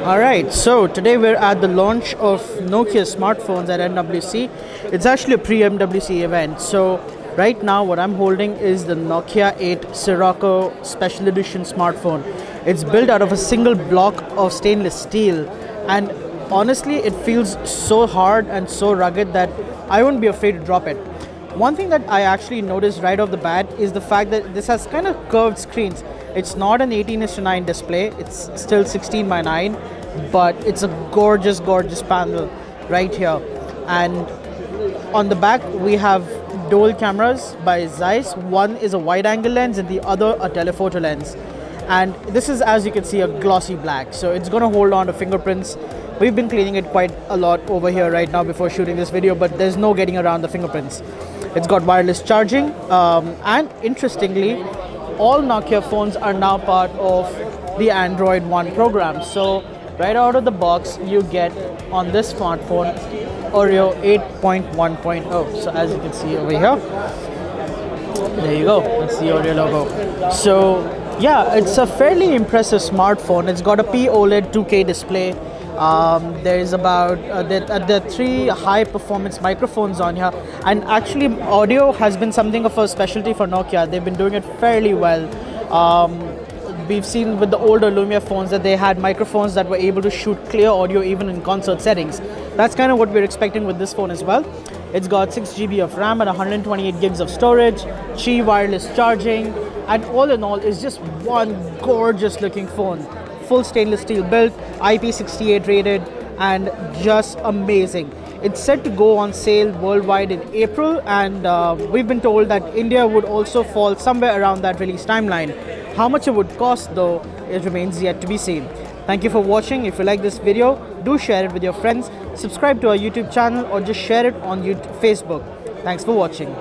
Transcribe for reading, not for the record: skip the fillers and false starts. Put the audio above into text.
Alright, so today we're at the launch of Nokia smartphones at MWC. It's actually a pre-MWC event. So right now what I'm holding is the Nokia 8 Sirocco special edition smartphone. It's built out of a single block of stainless steel, and honestly it feels so hard and so rugged that I wouldn't be afraid to drop it. One thing that I actually noticed right off the bat is the fact that this has kind of curved screens. It's not an 18:9 display, it's still 16:9, but it's a gorgeous panel right here. And on the back we have dual cameras by Zeiss. One is a wide angle lens and the other a telephoto lens. And this is, as you can see, a glossy black, so it's going to hold on to fingerprints. We've been cleaning it quite a lot over here right now before shooting this video, but there's no getting around the fingerprints. It's got wireless charging, and interestingly, all Nokia phones are now part of the Android One program. So right out of the box you get on this smartphone Oreo 8.1.0. So as you can see over here, there you go, that's the Oreo logo. So yeah, it's a fairly impressive smartphone. It's got a POLED 2K display. There's about there are 3 high performance microphones on here, and actually audio has been something of a specialty for Nokia. They've been doing it fairly well. We've seen with the older Lumia phones that they had microphones that were able to shoot clear audio even in concert settings. That's kind of what we're expecting with this phone as well. It's got 6 GB of RAM and 128 gigs of storage, Qi wireless charging, and all in all is just one gorgeous looking phone. Full stainless steel built, IP68 rated, and just amazing. It's set to go on sale worldwide in April, and we've been told that India would also fall somewhere around that release timeline. How much it would cost though, it remains yet to be seen. Thank you for watching. If you like this video, do share it with your friends, subscribe to our YouTube channel, or just share it on Facebook. Thanks for watching.